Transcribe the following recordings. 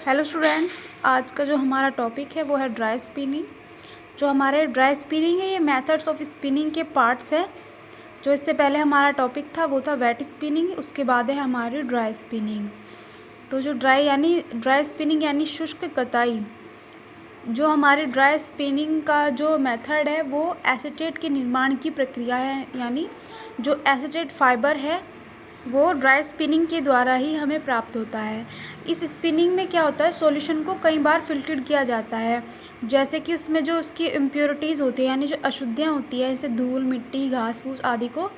Hello students, आज का जो हमारा टॉपिक है वो है ड्राई स्पिनिंग। जो हमारे ड्राई स्पिनिंग है ये मेथड्स ऑफ स्पिनिंग के पार्ट्स है। जो इससे पहले हमारा टॉपिक था वो था वेट स्पिनिंग, उसके बाद है हमारी ड्राई स्पिनिंग। तो जो ड्राई स्पिनिंग यानी शुष्क कताई, जो हमारे ड्राई स्पिनिंग का जो मेथड है वो एसीटेट के निर्माण की प्रक्रिया है। यानी जो एसीटेट फाइबर है वो ड्राई स्पिनिंग के द्वारा ही हमें प्राप्त होता है। इस स्पिनिंग में क्या होता है, सॉल्यूशन को कई बार फिल्टर्ड किया जाता है, जैसे कि उसमें जो उसकी इम्प्योरिटीज़ होती है यानी जो अशुद्धियाँ होती है, जैसे धूल, मिट्टी, घास फूस आदि को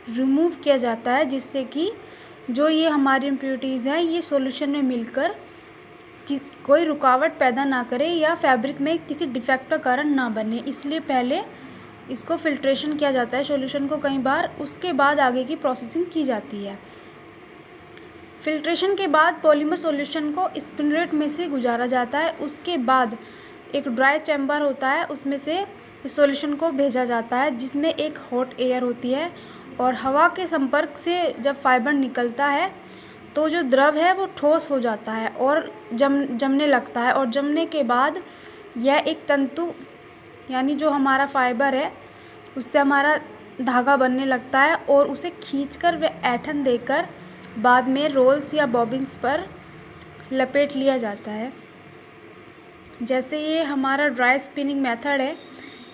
रिमूव किया जाता है, जिससे कि जो ये हमारी इम्प्योरिटीज़ हैं ये सॉल्यूशन में मिलकर कि कोई रुकावट पैदा ना करे या फैब्रिक में किसी डिफेक्ट का कारण ना बने। इसलिए पहले इसको फिल्ट्रेशन किया जाता है सॉल्यूशन को कई बार, उसके बाद आगे की प्रोसेसिंग की जाती है। फिल्ट्रेशन के बाद पॉलीमर सॉल्यूशन को स्पिनरेट में से गुजारा जाता है। उसके बाद एक ड्राई चैम्बर होता है, उसमें से इस सॉल्यूशन को भेजा जाता है, जिसमें एक हॉट एयर होती है और हवा के संपर्क से जब फाइबर निकलता है तो जो द्रव है वो ठोस हो जाता है और जमने लगता है। और जमने के बाद यह एक तंतु यानी जो हमारा फाइबर है उससे हमारा धागा बनने लगता है और उसे खींचकर व ऐंठन देकर बाद में रोल्स या बॉबिन्स पर लपेट लिया जाता है। जैसे ये हमारा ड्राई स्पिनिंग मेथड है,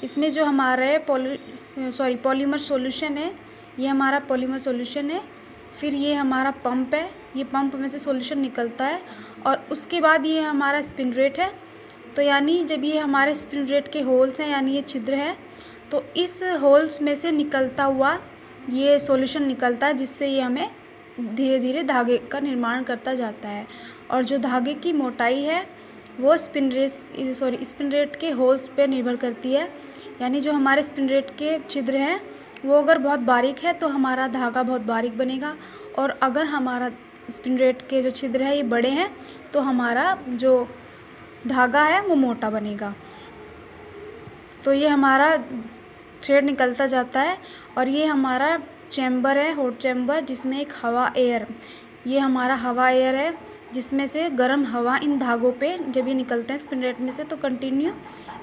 इसमें जो हमारे पॉलीमर सॉल्यूशन है, ये हमारा पॉलीमर सॉल्यूशन है। फिर ये हमारा पंप है, ये पंप में से सॉल्यूशन निकलता है और उसके बाद ये हमारा स्पिन रेट है। तो यानी जब ये हमारे स्पिन रेट के होल्स हैं यानी ये छिद्र है, तो इस होल्स में से निकलता हुआ ये सॉल्यूशन निकलता है, जिससे ये हमें धीरे धीरे धागे का निर्माण करता जाता है। और जो धागे की मोटाई है वो स्पिन रेट के होल्स पे निर्भर करती है। यानी जो हमारे स्पिन रेट के छिद्र हैं वो अगर बहुत बारीक है तो हमारा धागा बहुत बारीक बनेगा, और अगर हमारा स्पिन रेट के जो छिद्र है ये बड़े हैं तो हमारा जो धागा है वो मोटा बनेगा। तो ये हमारा थ्रेड निकलता जाता है और ये हमारा चैम्बर है, हॉट चैम्बर, जिसमें एक ये हमारा हवा एयर है, जिसमें से गर्म हवा इन धागों पे जब ये निकलते हैं स्पिन रेट में से तो कंटिन्यू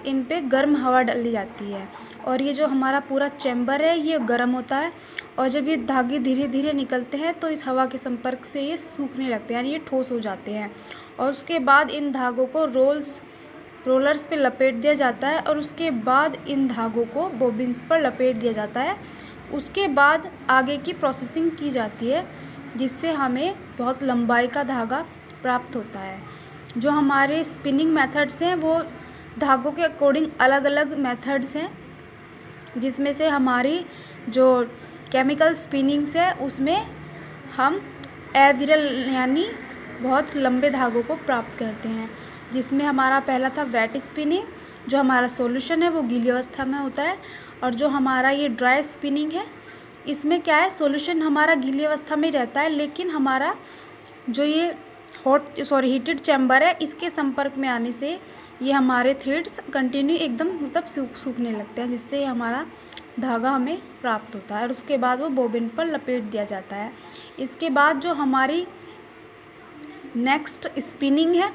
इन पे गर्म हवा डाली जाती है। और ये जो हमारा पूरा चैम्बर है ये गर्म होता है और जब ये धागे धीरे धीरे निकलते हैं तो इस हवा के संपर्क से ये सूखने लगते हैं यानी ये ठोस हो जाते हैं। और उसके बाद इन धागों को रोलर्स पे लपेट दिया जाता है और उसके बाद इन धागों को बॉबिन्स पर लपेट दिया जाता है। उसके बाद आगे की प्रोसेसिंग की जाती है, जिससे हमें बहुत लंबाई का धागा प्राप्त होता है। जो हमारे स्पिनिंग मेथड्स हैं वो धागों के अकॉर्डिंग अलग अलग मेथड्स हैं, जिसमें से हमारी जो केमिकल स्पिनिंग्स है उसमें हम एविरल यानी बहुत लंबे धागों को प्राप्त करते हैं। जिसमें हमारा पहला था वेट स्पिनिंग, जो हमारा सॉल्यूशन है वो गीली अवस्था में होता है। और जो हमारा ये ड्राई स्पिनिंग है इसमें क्या है, सॉल्यूशन हमारा गीली अवस्था में ही रहता है, लेकिन हमारा जो ये हीटेड चैम्बर है इसके संपर्क में आने से ये हमारे थ्रेड्स कंटिन्यू एकदम मतलब सूखने लगते हैं, जिससे हमारा धागा हमें प्राप्त होता है। और उसके बाद वो बॉबिन पर लपेट दिया जाता है। इसके बाद जो हमारी नेक्स्ट स्पिनिंग है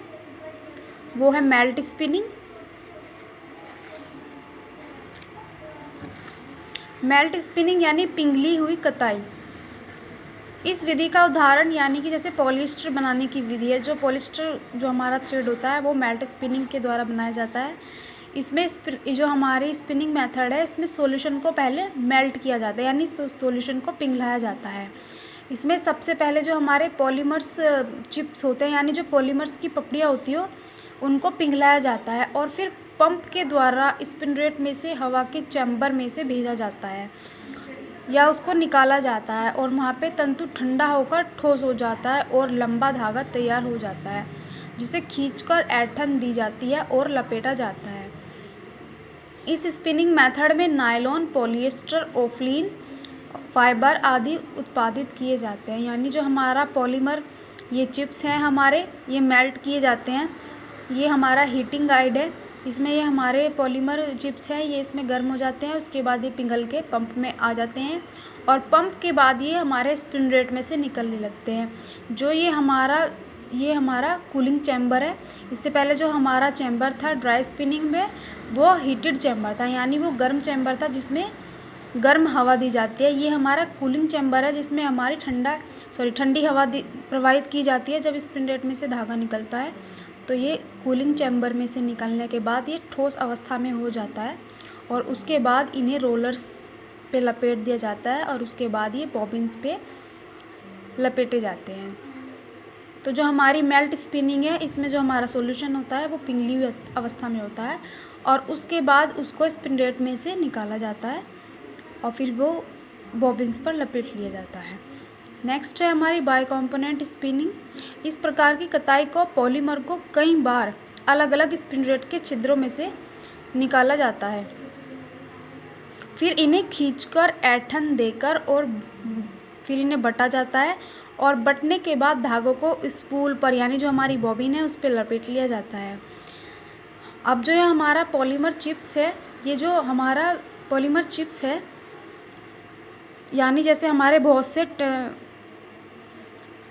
वो है मेल्ट स्पिनिंग। मेल्ट स्पिनिंग यानी पिघली हुई कताई। इस विधि का उदाहरण यानी कि जैसे पॉलिएस्टर बनाने की विधि है, जो पॉलिएस्टर जो हमारा थ्रेड होता है वो मेल्ट स्पिनिंग के द्वारा बनाया जाता है। इसमें जो हमारी स्पिनिंग मेथड है इसमें सॉल्यूशन को पहले मेल्ट किया जाता है यानी सॉल्यूशन को पिघलाया जाता है। इसमें सबसे पहले जो हमारे पॉलीमर्स चिप्स होते हैं यानी जो पॉलीमर्स की पपड़ियाँ होती हो उनको पिघलाया जाता है और फिर पंप के द्वारा स्पिन रेट में से हवा के चैम्बर में से भेजा जाता है या उसको निकाला जाता है और वहाँ पे तंतु ठंडा होकर ठोस हो जाता है और लंबा धागा तैयार हो जाता है, जिसे खींचकर ऐंठन दी जाती है और लपेटा जाता है। इस स्पिनिंग मेथड में नायलॉन, पॉलिएस्टर, ओफ्लिन फाइबर आदि उत्पादित किए जाते हैं। यानी जो हमारा पॉलीमर ये चिप्स हैं हमारे ये मेल्ट किए जाते हैं। ये हमारा हीटिंग गाइड है, इसमें ये हमारे पॉलीमर चिप्स हैं ये इसमें गर्म हो जाते हैं, उसके बाद ये पिघल के पंप में आ जाते हैं और पंप के बाद ये हमारे स्पिन रेट में से निकलने लगते हैं। जो ये हमारा ये हमारा कूलिंग चैम्बर है। इससे पहले जो हमारा चैम्बर था ड्राई स्पिनिंग में, वो हीटेड चैम्बर था, यानी वो गर्म चैम्बर था जिसमें गर्म हवा दी जाती है। ये हमारा कूलिंग चैम्बर है जिसमें हमारी ठंडी हवा प्रवाहित की जाती है जब स्पिन रेट में से धागा निकलता है। तो ये कूलिंग चैम्बर में से निकलने के बाद ये ठोस अवस्था में हो जाता है और उसके बाद इन्हें रोलर्स पे लपेट दिया जाता है और उसके बाद ये बॉबिन्स पे लपेटे जाते हैं। तो जो हमारी मेल्ट स्पिनिंग है, इसमें जो हमारा सॉल्यूशन होता है वो पिघली हुई अवस्था में होता है और उसके बाद उसको स्पिन रेट में से निकाला जाता है और फिर वो बॉबिन्स पर लपेट लिया जाता है। नेक्स्ट है हमारी बाई कंपोनेंट स्पिनिंग। इस प्रकार की कताई को पॉलीमर को कई बार अलग अलग स्पिन रेट के छिद्रों में से निकाला जाता है, फिर इन्हें खींचकर ऐंठन देकर और फिर इन्हें बटा जाता है और बटने के बाद धागों को स्पूल पर, यानी जो हमारी बॉबिन है उस पर लपेट लिया जाता है। अब जो ये हमारा पॉलीमर चिप्स है, ये जो हमारा पॉलीमर चिप्स है, यानी जैसे हमारे बहुत से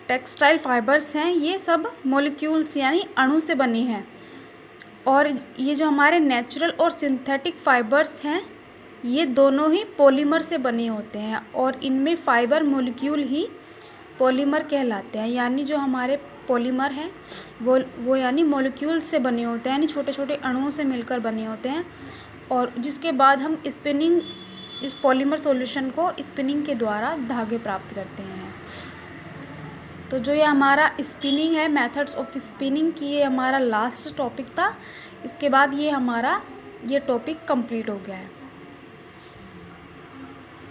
टेक्सटाइल फाइबर्स हैं, ये सब मॉलिक्यूल्स यानी अणु से बने हैं और ये जो हमारे नेचुरल और सिंथेटिक फाइबर्स हैं, ये दोनों ही पॉलीमर से बने होते हैं और इनमें फाइबर मॉलिक्यूल ही पॉलीमर कहलाते हैं। यानी जो हमारे पॉलीमर हैं वो यानी मॉलिक्यूल से बने होते हैं, यानी छोटे छोटे अणुओं से मिलकर बने होते हैं और जिसके बाद हम इस पॉलीमर सॉल्यूशन को स्पिनिंग के द्वारा धागे प्राप्त करते हैं। तो जो ये हमारा स्पिनिंग है, मेथड्स ऑफ स्पिनिंग की, ये हमारा लास्ट टॉपिक था। इसके बाद ये टॉपिक कंप्लीट हो गया है।